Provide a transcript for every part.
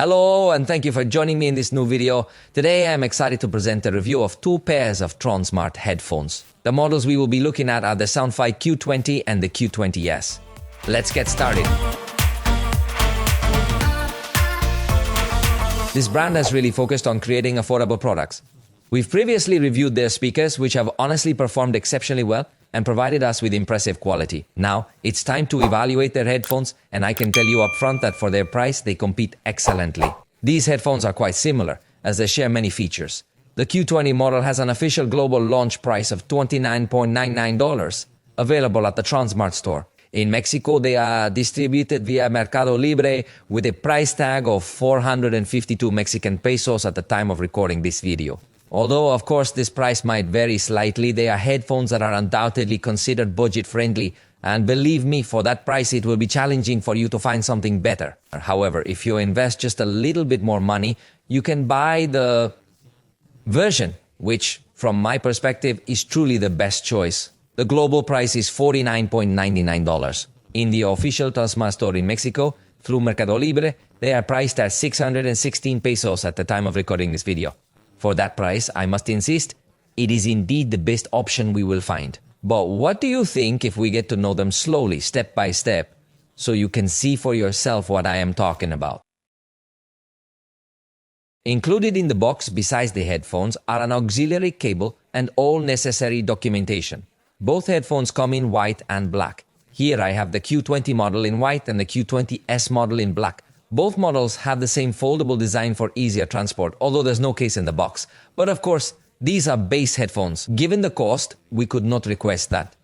Hello and thank you for joining me in this new video. Today I'm excited to present a review of two pairs of Tronsmart headphones. The models we will be looking at are the SoundFii Q20 and the Q20s. Let's get started. This brand has really focused on creating affordable products. We've previously reviewed their speakers, which have honestly performed exceptionally well and provided us with impressive quality. Now, it's time to evaluate their headphones, and I can tell you up front that for their price, they compete excellently. These headphones are quite similar, as they share many features. The Q20 model has an official global launch price of $29.99, available at the Tronsmart store. In Mexico, they are distributed via Mercado Libre with a price tag of 452 Mexican pesos at the time of recording this video. Although, of course, this price might vary slightly, they are headphones that are undoubtedly considered budget-friendly, and believe me, for that price it will be challenging for you to find something better. However, if you invest just a little bit more money, you can buy the version, which, from my perspective, is truly the best choice. The global price is $49.99. In the official Tronsmart store in Mexico, through Mercado Libre, they are priced at 616 pesos at the time of recording this video. For that price, I must insist, it is indeed the best option we will find. But what do you think if we get to know them slowly, step by step, so you can see for yourself what I am talking about? Included in the box, besides the headphones, are an auxiliary cable and all necessary documentation. Both headphones come in white and black. Here I have the Q20 model in white and the Q20s model in black. Both models have the same foldable design for easier transport, although there's no case in the box. But of course, these are base headphones. Given the cost, we could not request that.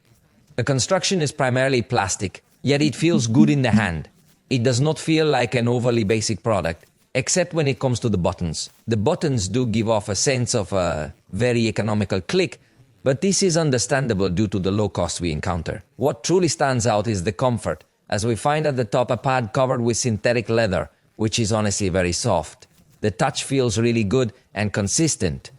The construction is primarily plastic, yet it feels good in the hand. It does not feel like an overly basic product, except when it comes to the buttons. The buttons do give off a sense of a very economical click, but this is understandable due to the low cost we encounter. What truly stands out is the comfort, as we find at the top a pad covered with synthetic leather, which is honestly very soft. The touch feels really good and consistent.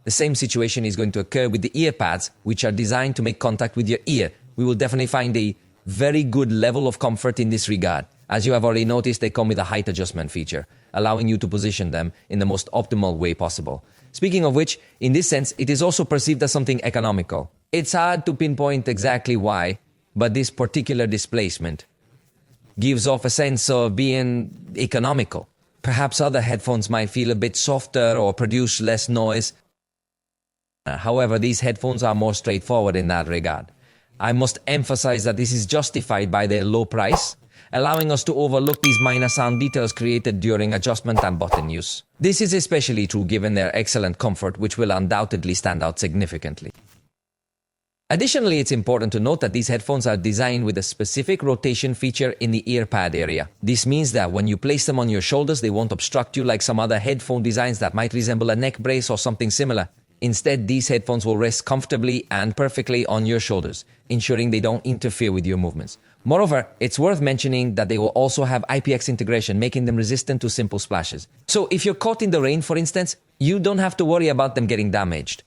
The same situation is going to occur with the ear pads, which are designed to make contact with your ear. We will definitely find a very good level of comfort in this regard. As you have already noticed, they come with a height adjustment feature, allowing you to position them in the most optimal way possible. Speaking of which, in this sense, it is also perceived as something economical. It's hard to pinpoint exactly why, but this particular displacement gives off a sense of being economical. Perhaps other headphones might feel a bit softer or produce less noise. However, these headphones are more straightforward in that regard. I must emphasize that this is justified by their low price, allowing us to overlook these minor sound details created during adjustment and button use. This is especially true given their excellent comfort, which will undoubtedly stand out significantly. Additionally, it's important to note that these headphones are designed with a specific rotation feature in the ear pad area. This means that when you place them on your shoulders, they won't obstruct you like some other headphone designs that might resemble a neck brace or something similar. Instead, these headphones will rest comfortably and perfectly on your shoulders, ensuring they don't interfere with your movements. Moreover, it's worth mentioning that they will also have IPX integration, making them resistant to simple splashes. So if you're caught in the rain, for instance, you don't have to worry about them getting damaged.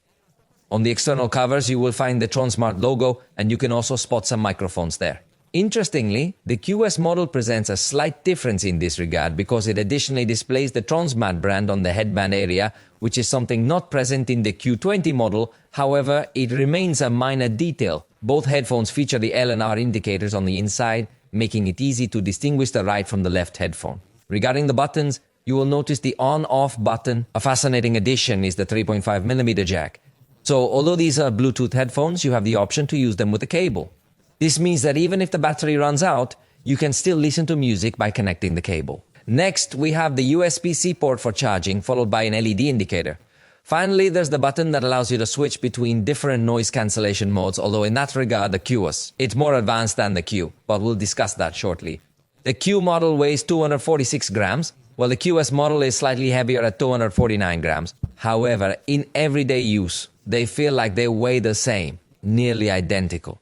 On the external covers, you will find the Tronsmart logo, and you can also spot some microphones there. Interestingly, the QS model presents a slight difference in this regard because it additionally displays the Tronsmart brand on the headband area, which is something not present in the Q20 model. However, it remains a minor detail. Both headphones feature the L and R indicators on the inside, making it easy to distinguish the right from the left headphone. Regarding the buttons, you will notice the on-off button. A fascinating addition is the 3.5mm jack. So, although these are Bluetooth headphones, you have the option to use them with a cable. This means that even if the battery runs out, you can still listen to music by connecting the cable. Next, we have the USB-C port for charging, followed by an LED indicator. Finally, there's the button that allows you to switch between different noise cancellation modes, although in that regard, the QS. It's more advanced than the Q, but we'll discuss that shortly. The Q model weighs 246 grams, while the QS model is slightly heavier at 249 grams. However, in everyday use, they feel like they weigh the same, nearly identical.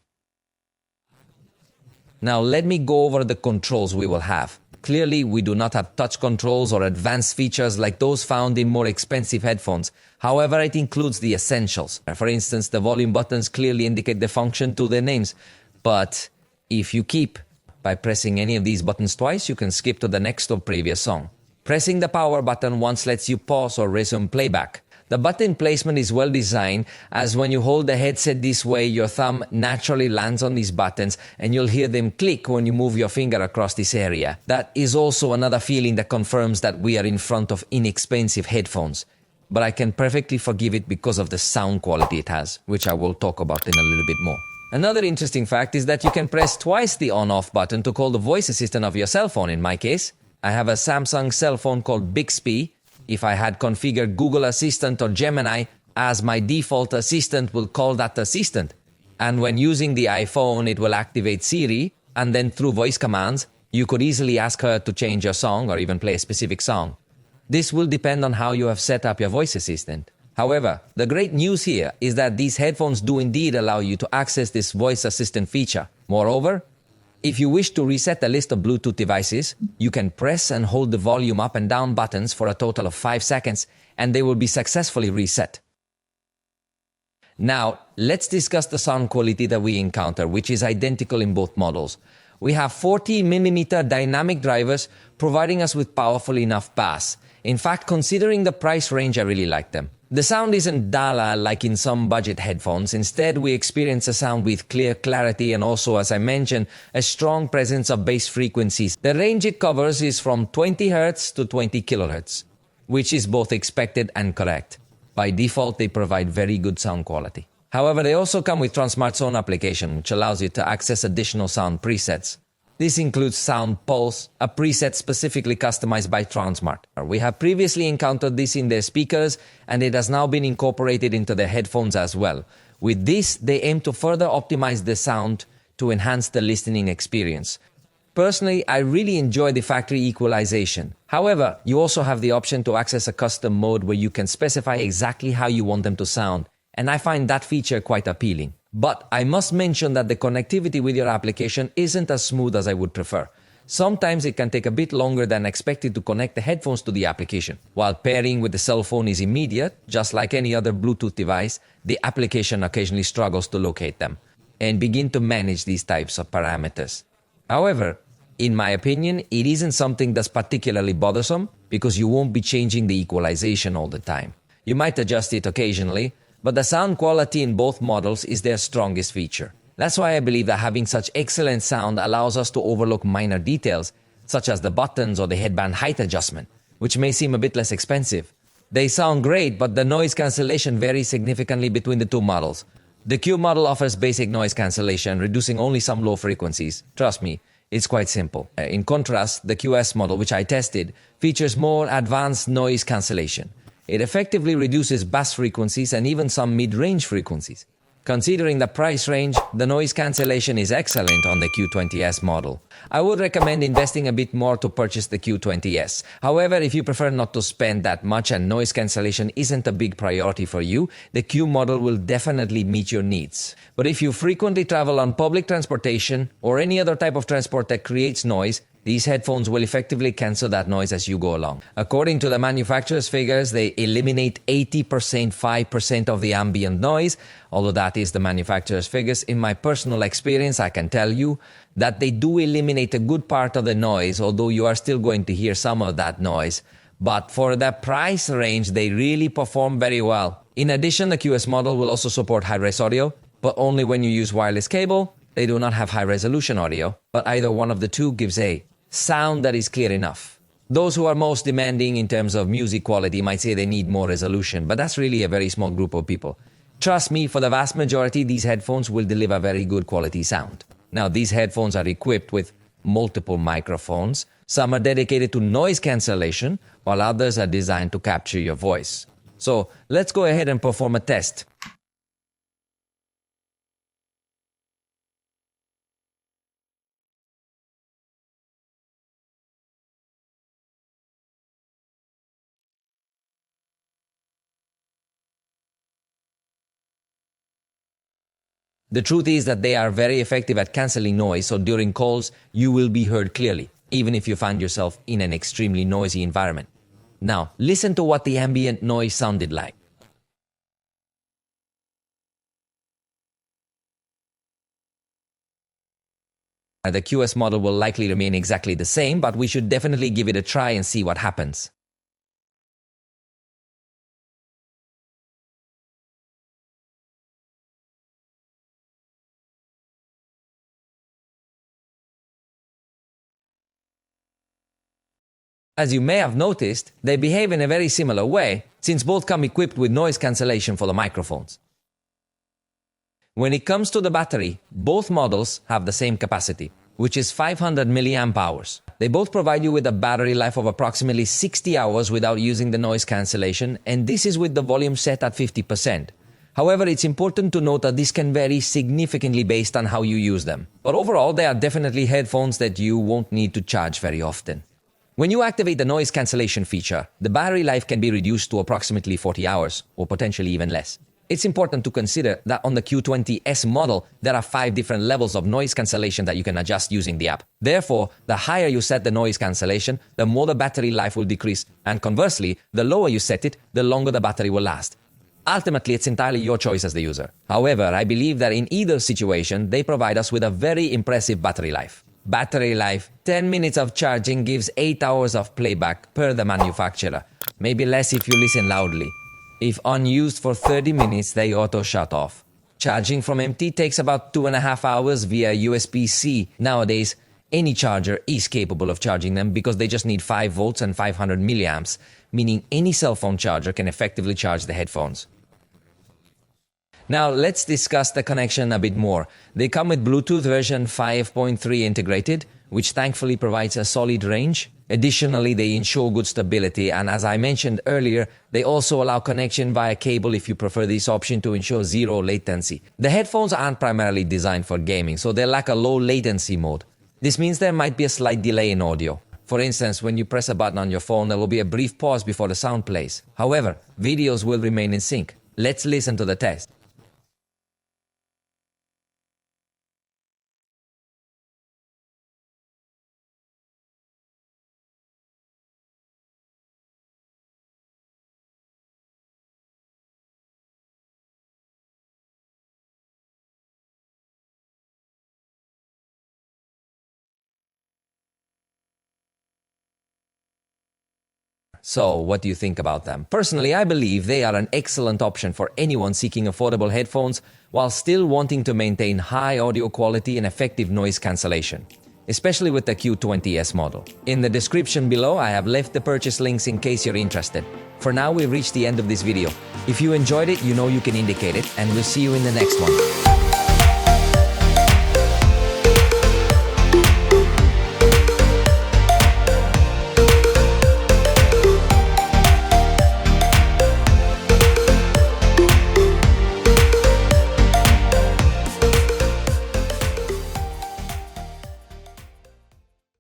Now let me go over the controls we will have. Clearly, we do not have touch controls or advanced features like those found in more expensive headphones. However, it includes the essentials. For instance, the volume buttons clearly indicate the function to their names. But if you keep by pressing any of these buttons twice, you can skip to the next or previous song. Pressing the power button once lets you pause or resume playback. The button placement is well designed, as when you hold the headset this way, your thumb naturally lands on these buttons and you'll hear them click when you move your finger across this area. That is also another feeling that confirms that we are in front of inexpensive headphones. But I can perfectly forgive it because of the sound quality it has, which I will talk about in a little bit more. Another interesting fact is that you can press twice the on-off button to call the voice assistant of your cell phone. In my case, I have a Samsung cell phone called Bixby. If I had configured Google Assistant or Gemini, as my default assistant will call that assistant. And when using the iPhone, it will activate Siri, and then through voice commands, you could easily ask her to change your song or even play a specific song. This will depend on how you have set up your voice assistant. However, the great news here is that these headphones do indeed allow you to access this voice assistant feature. Moreover, if you wish to reset the list of Bluetooth devices, you can press and hold the volume up and down buttons for a total of 5 seconds, and they will be successfully reset. Now, let's discuss the sound quality that we encounter, which is identical in both models. We have 40mm dynamic drivers providing us with powerful enough bass. In fact, considering the price range, I really like them. The sound isn't dull like in some budget headphones. Instead, we experience a sound with clear clarity and also, as I mentioned, a strong presence of bass frequencies. The range it covers is from 20 Hz to 20 kHz, which is both expected and correct. By default, they provide very good sound quality. However, they also come with Tronsmart Sound application, which allows you to access additional sound presets. This includes Sound Pulse, a preset specifically customized by Tronsmart. We have previously encountered this in their speakers, and it has now been incorporated into their headphones as well. With this, they aim to further optimize the sound to enhance the listening experience. Personally, I really enjoy the factory equalization. However, you also have the option to access a custom mode where you can specify exactly how you want them to sound, and I find that feature quite appealing. But I must mention that the connectivity with your application isn't as smooth as I would prefer. Sometimes it can take a bit longer than expected to connect the headphones to the application. While pairing with the cell phone is immediate, just like any other Bluetooth device, the application occasionally struggles to locate them and begin to manage these types of parameters. However, in my opinion, it isn't something that's particularly bothersome because you won't be changing the equalization all the time. You might adjust it occasionally, but the sound quality in both models is their strongest feature. That's why I believe that having such excellent sound allows us to overlook minor details, such as the buttons or the headband height adjustment, which may seem a bit less expensive. They sound great, but the noise cancellation varies significantly between the two models. The Q model offers basic noise cancellation, reducing only some low frequencies. Trust me, it's quite simple. In contrast, the QS model, which I tested, features more advanced noise cancellation. It effectively reduces bass frequencies and even some mid-range frequencies. Considering the price range, the noise cancellation is excellent on the Q20s model. I would recommend investing a bit more to purchase the Q20s. However, if you prefer not to spend that much and noise cancellation isn't a big priority for you, the Q model will definitely meet your needs. But if you frequently travel on public transportation or any other type of transport that creates noise, these headphones will effectively cancel that noise as you go along. According to the manufacturer's figures, they eliminate 5% of the ambient noise. Although that is the manufacturer's figures, in my personal experience, I can tell you that they do eliminate a good part of the noise, although you are still going to hear some of that noise. But for the price range, they really perform very well. In addition, the QS model will also support high-res audio, but only when you use wireless cable. They do not have high-resolution audio, but either one of the two gives a sound that is clear enough. Those who are most demanding in terms of music quality might say they need more resolution, but that's really a very small group of people. Trust me, for the vast majority, these headphones will deliver very good quality sound. Now, these headphones are equipped with multiple microphones. Some are dedicated to noise cancellation, while others are designed to capture your voice. So, let's go ahead and perform a test. The truth is that they are very effective at cancelling noise, so during calls, you will be heard clearly, even if you find yourself in an extremely noisy environment. Now, listen to what the ambient noise sounded like. The QS model will likely remain exactly the same, but we should definitely give it a try and see what happens. As you may have noticed, they behave in a very similar way, since both come equipped with noise cancellation for the microphones. When it comes to the battery, both models have the same capacity, which is 500 mAh. They both provide you with a battery life of approximately 60 hours without using the noise cancellation, and this is with the volume set at 50%. However, it's important to note that this can vary significantly based on how you use them. But overall, they are definitely headphones that you won't need to charge very often. When you activate the noise cancellation feature, the battery life can be reduced to approximately 40 hours, or potentially even less. It's important to consider that on the Q20s model, there are 5 different levels of noise cancellation that you can adjust using the app. Therefore, the higher you set the noise cancellation, the more the battery life will decrease, and conversely, the lower you set it, the longer the battery will last. Ultimately, it's entirely your choice as the user. However, I believe that in either situation, they provide us with a very impressive battery life. Battery life: 10 minutes of charging gives 8 hours of playback per the manufacturer. Maybe less if you listen loudly. If unused for 30 minutes, they auto shut off. Charging from empty takes about 2.5 hours via USB-C. Nowadays, any charger is capable of charging them because they just need 5 volts and 500 milliamps, meaning any cell phone charger can effectively charge the headphones. Now let's discuss the connection a bit more. They come with Bluetooth version 5.3 integrated, which thankfully provides a solid range. Additionally, they ensure good stability, and as I mentioned earlier, they also allow connection via cable if you prefer this option to ensure zero latency. The headphones aren't primarily designed for gaming, so they lack a low latency mode. This means there might be a slight delay in audio. For instance, when you press a button on your phone, there will be a brief pause before the sound plays. However, videos will remain in sync. Let's listen to the test. So, what do you think about them? Personally, I believe they are an excellent option for anyone seeking affordable headphones while still wanting to maintain high audio quality and effective noise cancellation, especially with the Q20s model. In the description below, I have left the purchase links in case you're interested. For now, we've reached the end of this video. If you enjoyed it, you know you can indicate it, and we'll see you in the next one.